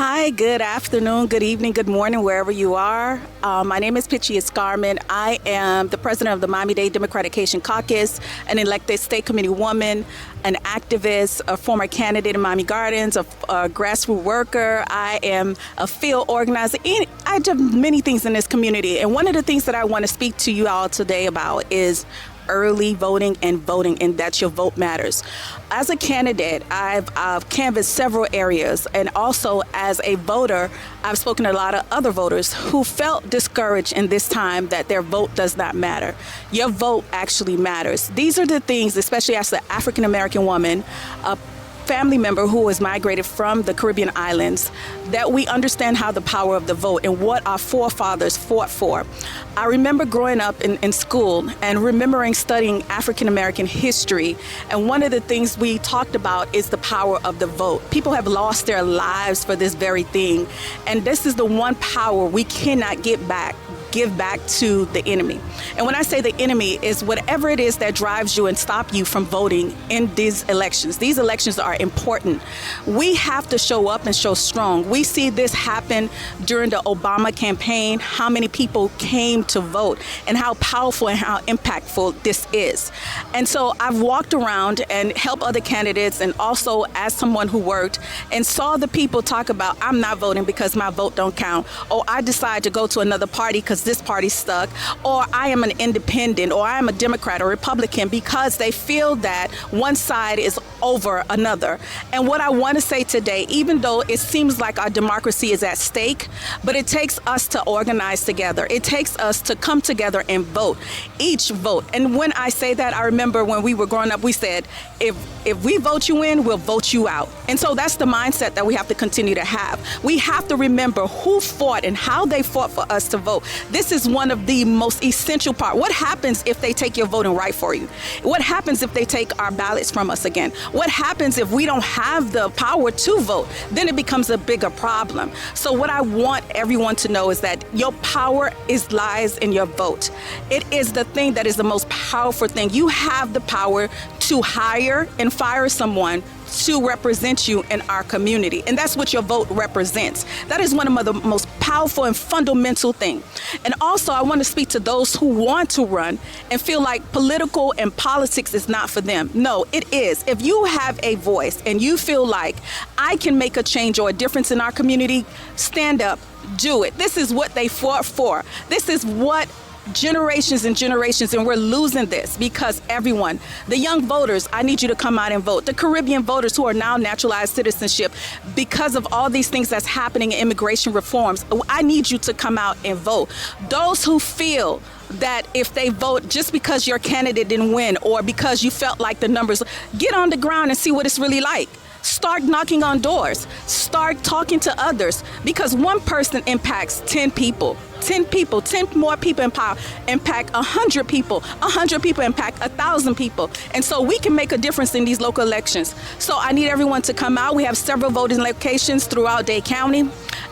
Hi, good afternoon, good evening, good morning, wherever you are. My name is Pitchie Escarment. I am the president of the Miami-Dade Democratic Haitian Caucus, an elected state committee woman, an activist, a former candidate in Miami Gardens, a grassroots worker. I am a field organizer. I do many things in this community. And one of the things that I want to speak to you all today about is early voting, and that your vote matters. As a candidate, I've canvassed several areas, and also as a voter, I've spoken to a lot of other voters who felt discouraged in this time that their vote does not matter. Your vote actually matters. These are the things, especially as an African American woman, a family member who has migrated from the Caribbean islands, that we understand how the power of the vote and what our forefathers fought for. I remember growing up in school and remembering studying African American history, and one of the things we talked about is the power of the vote. People have lost their lives for this very thing, and this is the one power we cannot give back to the enemy. And when I say the enemy, is whatever it is that drives you and stop you from voting in these elections. These elections are important. We have to show up and show strong. We see this happen during the Obama campaign, how many people came to vote and how powerful and how impactful this is. And so I've walked around and helped other candidates, and also as someone who worked and saw the people talk about, I'm not voting because my vote don't count, or I decide to go to another party because this party's stuck, or I am an independent, or I am a Democrat or Republican, because they feel that one side is over another. And what I want to say today, even though it seems like our democracy is at stake, but it takes us to organize together. It takes us to come together and vote, each vote. And when I say that, I remember when we were growing up, we said, if we vote you in, we'll vote you out. And so that's the mindset that we have to continue to have. We have to remember who fought and how they fought for us to vote. This is one of the most essential part. What happens if they take your voting right for you? What happens if they take our ballots from us again? What happens if we don't have the power to vote? Then it becomes a bigger problem. So what I want everyone to know is that your power lies in your vote. It is the thing that is the most powerful thing. You have the power to hire and fire someone to represent you in our community. And that's what your vote represents. That is one of the most powerful and fundamental things. And also, I want to speak to those who want to run and feel like political and politics is not for them. No, it is. If you have a voice and you feel like I can make a change or a difference in our community, stand up, do it. This is what they fought for. This is what generations and generations, and we're losing this because everyone, the young voters, I need you to come out and vote. The Caribbean voters who are now naturalized citizenship, because of all these things that's happening in immigration reforms, I need you to come out and vote. Those who feel that if they vote just because your candidate didn't win or because you felt like the numbers, get on the ground and see what it's really like. Start knocking on doors. Start talking to others, because one person impacts 10 people. 10 people, 10 more people impact 100 people. 100 people impact 1,000 people. And so we can make a difference in these local elections. So I need everyone to come out. We have several voting locations throughout Dade County.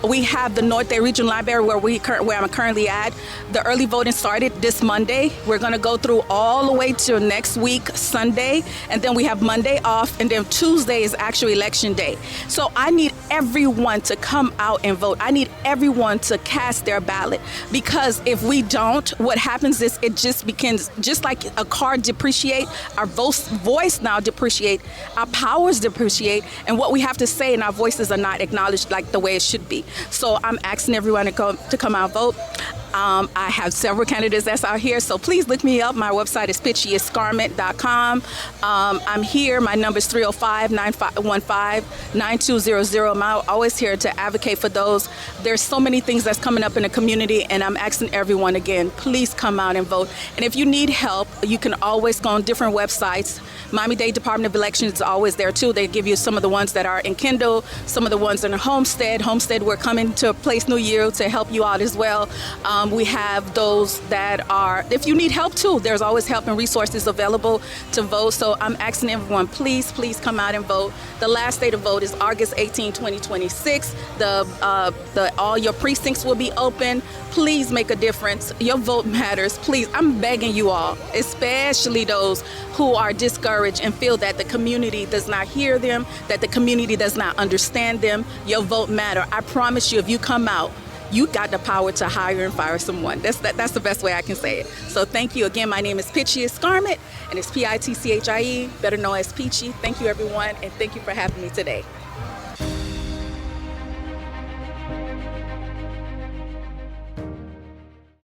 We have the North Dade Regional Library where I'm currently at. The early voting started this Monday. We're going to go through all the way to next week, Sunday, and then we have Monday off, and then Tuesday is actually election day. So I need everyone to come out and vote. I need everyone to cast their ballot, because if we don't, what happens is it just begins, just like a car depreciate, our voice now depreciate, our powers depreciate, and what we have to say and our voices are not acknowledged like the way it should be. So I'm asking everyone to come out and vote. I have several candidates that's out here, so please look me up. My website is pitchieescarment.com. I'm here. My number is 305-915-9200. I'm always here to advocate for those. There's so many things that's coming up in the community, and I'm asking everyone again, please come out and vote. And if you need help, you can always go on different websites. Miami-Dade Department of Elections is always there too. They give you some of the ones that are in Kendall, some of the ones in Homestead. Homestead, we're coming to a place New Year to help you out as well. We have those that are, if you need help too, there's always help and resources available to vote. So I'm asking everyone, please come out and vote. The last day to vote is August 18, 2026. All your precincts will be open. Please make a difference. Your vote matters. Please, I'm begging you all, especially those who are discouraged and feel that the community does not hear them, that the community does not understand them. Your vote matters. I promise you, if you come out, you got the power to hire and fire someone. That's the best way I can say it. So thank you again. My name is Pitchie Escarment, and it's Pitchie, better known as Peachy. Thank you, everyone, and thank you for having me today.